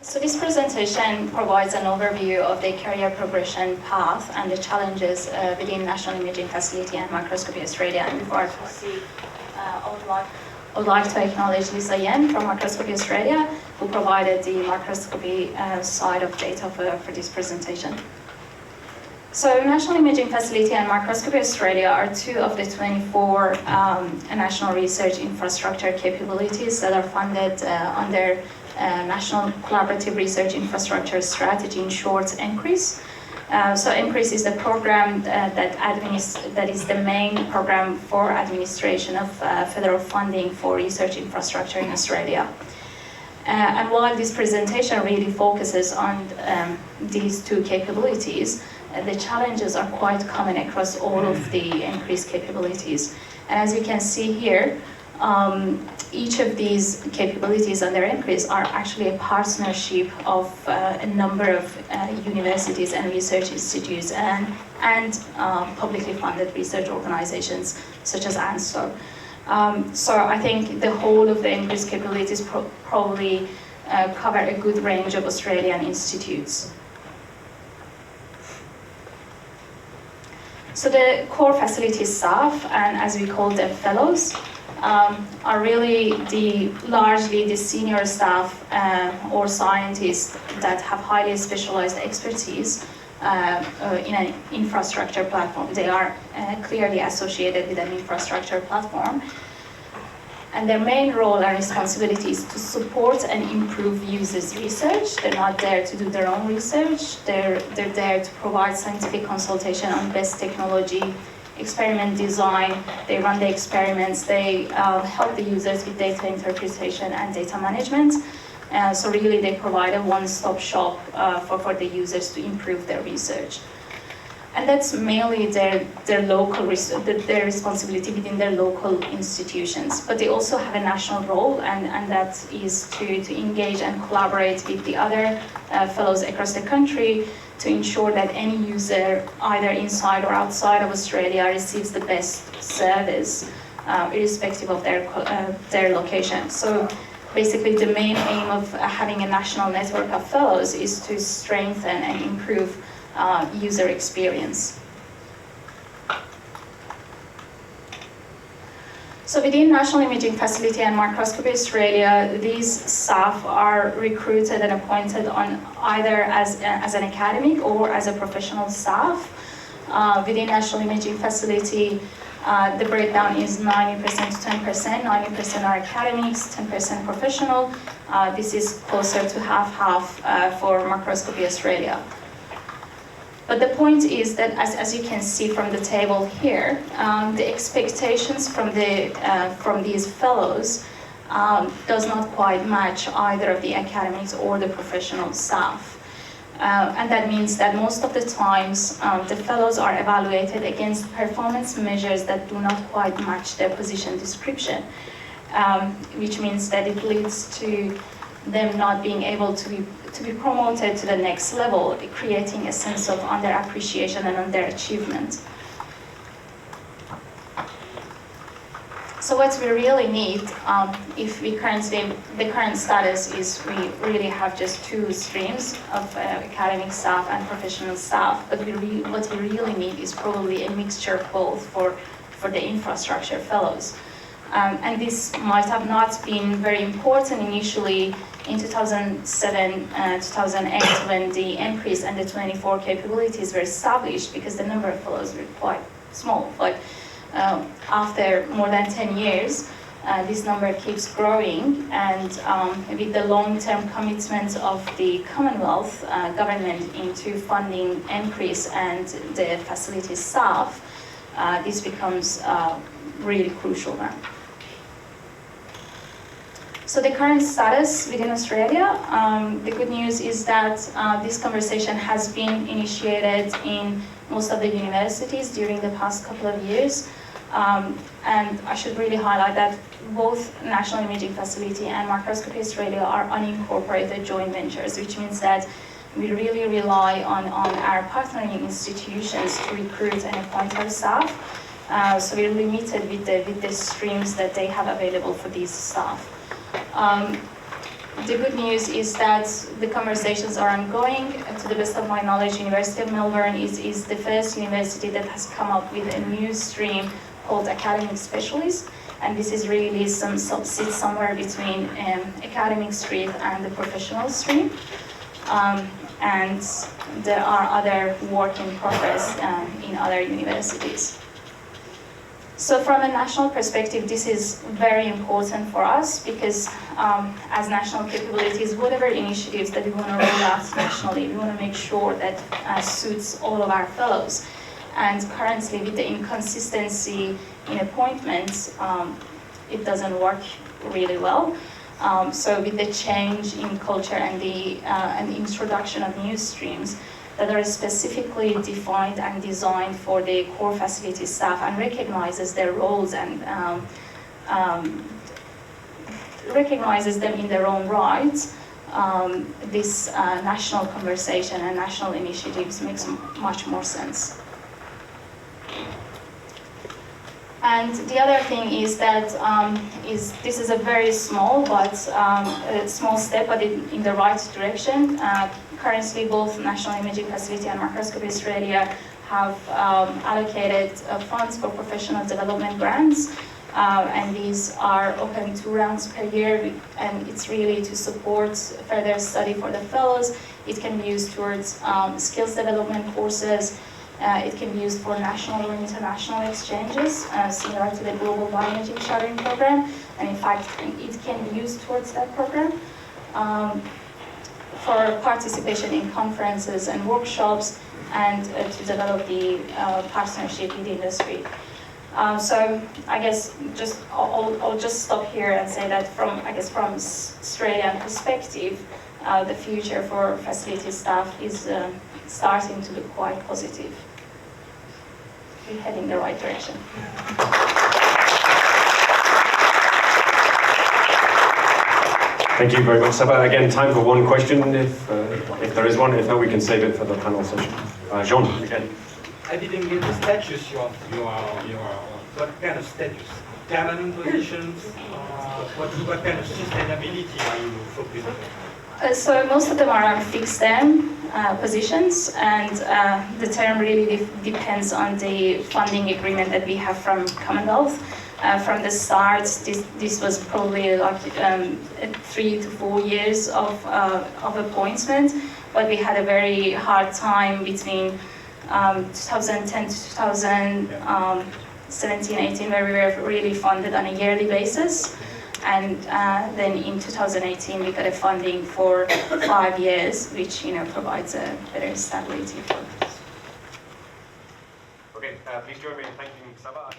So this presentation provides an overview of the career progression path and the challenges within National Imaging Facility and Microscopy Australia. And before I proceed, I would like to acknowledge Lisa Yen from Microscopy Australia, who provided the microscopy side of data for this presentation. So National Imaging Facility and Microscopy Australia are two of the 24 national research infrastructure capabilities that are funded under National Collaborative Research Infrastructure Strategy, in short, NCRIS. So NCRIS is the program that is the main program for administration of federal funding for research infrastructure in Australia. And while this presentation really focuses on these two capabilities, the challenges are quite common across all of the NCRIS capabilities. And as you can see here, each of these capabilities under NCRIS are actually a partnership of a number of universities and research institutes and publicly funded research organizations such as ANSTO. So I think the whole of the NCRIS capabilities probably cover a good range of Australian institutes. So the core facility staff, and as we call them fellows, are really largely the senior staff or scientists that have highly specialized expertise in an infrastructure platform. They are clearly associated with an infrastructure platform. And their main role and responsibility is to support and improve users' research. They're not there to do their own research. They're there to provide scientific consultation on best technology, experiment design. They run the experiments. They help the users with data interpretation and data management. So really, they provide a one-stop shop for the users to improve their research. And that's mainly their responsibility within their local institutions. But they also have a national role, and that is to engage and collaborate with the other fellows across the country to ensure that any user, either inside or outside of Australia, receives the best service, irrespective of their location. So basically, the main aim of having a national network of fellows is to strengthen and improve user experience. So within National Imaging Facility and Microscopy Australia, these staff are recruited and appointed on either as an academic or as a professional staff. Within National Imaging Facility, the breakdown is 90% to 10%. 90% are academics, 10% professional. This is closer to half-half for Microscopy Australia. But the point is that, as you can see from the table here, the expectations from these fellows does not quite match either of the academics or the professional staff. And that means that most of the times, the fellows are evaluated against performance measures that do not quite match their position description, which means that it leads to them not being able to be promoted to the next level, creating a sense of underappreciation and underachievement. So what we really need, the current status is we really have just two streams of academic staff and professional staff, but what we really need is probably a mixture of both for the infrastructure fellows. And this might have not been very important initially in 2007, 2008, when the NCRIS and the 24 capabilities were established, because the number of fellows were quite small. But after more than 10 years, this number keeps growing, and with the long-term commitment of the Commonwealth government into funding NCRIS and the facility staff, this becomes really crucial now. So the current status within Australia, the good news is that this conversation has been initiated in most of the universities during the past couple of years. And I should really highlight that both National Imaging Facility and Microscopy Australia are unincorporated joint ventures, which means that we really rely on our partnering institutions to recruit and appoint our staff. So we're limited with the streams that they have available for these staff. The good news is that the conversations are ongoing. To the best of my knowledge, University of Melbourne is the first university that has come up with a new stream called academic specialists, and this is really sits somewhere between academic stream and the professional stream. And there are other work in progress in other universities. So from a national perspective, this is very important for us because as national capabilities, whatever initiatives that we want to roll out nationally, we want to make sure that suits all of our fellows. And currently, with the inconsistency in appointments, it doesn't work really well. So with the change in culture and the introduction of new streams that are specifically defined and designed for the core facility staff and recognizes their roles and recognizes them in their own rights, this national conversation and national initiatives makes much more sense. And the other thing is that this is a very small but a small step, but in the right direction. Currently, both National Imaging Facility and Microscopy Australia have allocated funds for professional development grants, and these are open 2 rounds per year, and it's really to support further study for the fellows. It can be used towards skills development courses. It can be used for national or international exchanges, similar to the Global BioImaging Shadowing Program, and in fact, it can be used towards that program. For participation in conferences and workshops, and to develop the partnership with the industry. So I guess I'll just stop here and say that from Australian perspective, the future for facility staff is starting to look quite positive. We're heading the right direction. Thank you very much, Saba. Again, time for one question, if there is one. If not, we can save it for the panel session. Jean, again. I didn't get the status of your what kind of status? Permanent positions? What kind of sustainability are you focusing on? So most of them are fixed term positions, and the term really depends on the funding agreement that we have from Commonwealth. From the start, this was probably like 3 to 4 years of appointment, but we had a very hard time between 2010 to 2017, 18, where we were really funded on a yearly basis. And then in 2018, we got a funding for 5 years, which provides a better stability for us. Okay, please join me in thanking Saba.